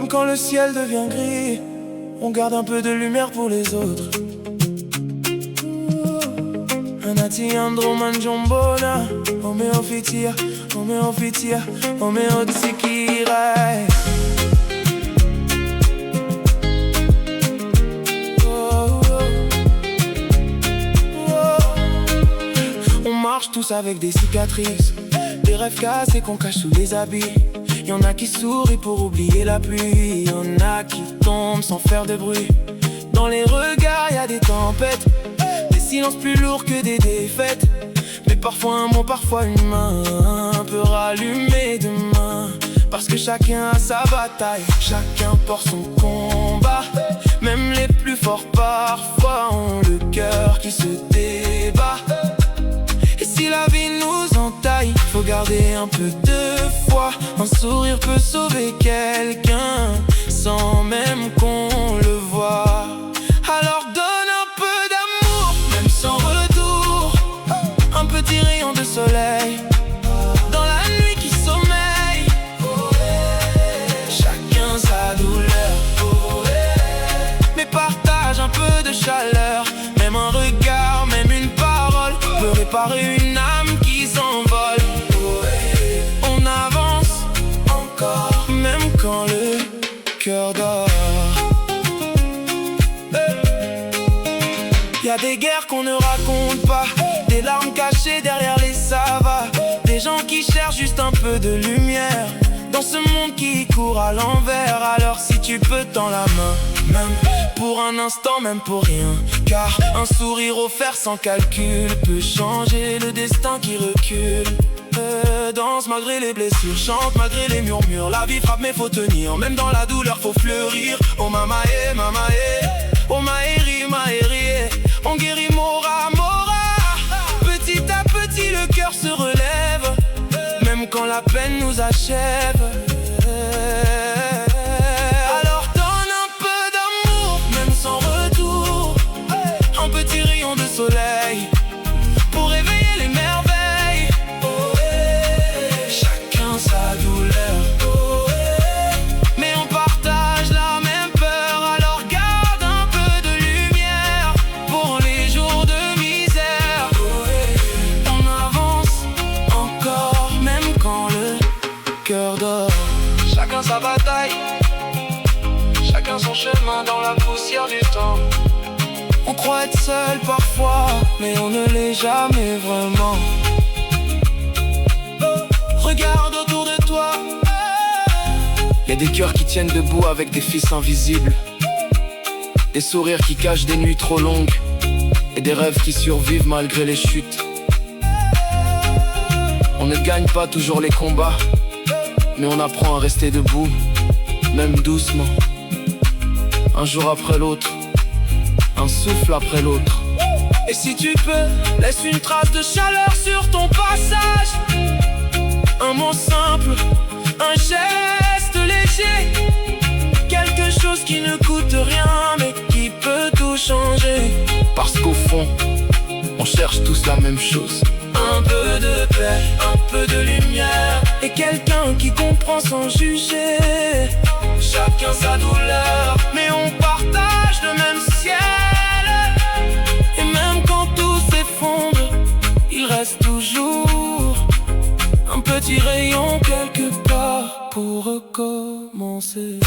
Même quand le ciel devient gris, on garde un peu de lumière pour les autres. Anati andro manjombona, omeo fitia, omeo fitia, omeo tsikirai. On marche tous avec des cicatrices, des rêves cassés qu'on cache sous les habits. Y'en a qui sourient pour oublier la pluie, y'en a qui tombent sans faire de bruit. Dans les regards y'a des tempêtes, des silences plus lourds que des défaites. Mais parfois un mot, parfois une main peut rallumer demain. Parce que chacun a sa bataille, chacun porte son combat. Même les plus forts parfois ont le cœur qui se débat. Et si la vie nous entaille, faut garder un peu de foi. Un sourire peut sauver quelqu'un sans même qu'on le voie. Alors donne un peu d'amour, même sans retour. Un petit rayon de soleil dans la nuit qui sommeille. Chacun sa douleur, mais partage un peu de chaleur. Même un regard, même une parole peut réparer une âme qui s'envole. On avance encore, même quand le cœur dort. Y'a des guerres qu'on ne raconte pas, des larmes cachées derrière les savas. Des gens qui cherchent juste un peu de lumière dans ce monde qui court à l'envers. Alors si tu peux tends la main, même pour un instant, même pour rien. Car un sourire offert sans calcul peut changer le destin qui recule. Danse malgré les blessures, chante malgré les murmures. La vie frappe mais faut tenir, même dans la douleur faut fleurir. Oh mama eh, oh maeri, maeri. On guérit mora, mora. Petit à petit le cœur se relève, même quand la peine nous achève. Alors donne un peu d'amour, même sans retour. Un petit rayon de soleil pour réveiller les merveilles. Chacun sa douleur, mais on partage la même peur. Alors garde un peu de lumière pour les jours de misère. On avance encore, même quand le cœur dort. Chacun sa bataille, chacun son chemin dans la poussière du temps. On croit être seul parfois, mais on ne l'est jamais vraiment. Regarde autour de toi, y'a des cœurs qui tiennent debout avec des fils invisibles, des sourires qui cachent des nuits trop longues, et des rêves qui survivent malgré les chutes. On ne gagne pas toujours les combats, mais on apprend à rester debout, même doucement. Un jour après l'autre, un souffle après l'autre. Et si tu peux, laisse une trace de chaleur sur ton passage. Un mot simple, un geste léger, quelque chose qui ne coûte rien mais qui peut tout changer. Parce qu'au fond, on cherche tous la même chose. Un peu de paix, un peu de lumière, et quelqu'un qui comprend sans juger. Chacun sa douleur, mais on partage le même ciel. Et même quand tout s'effondre, il reste toujours un petit rayon quelque part pour recommencer.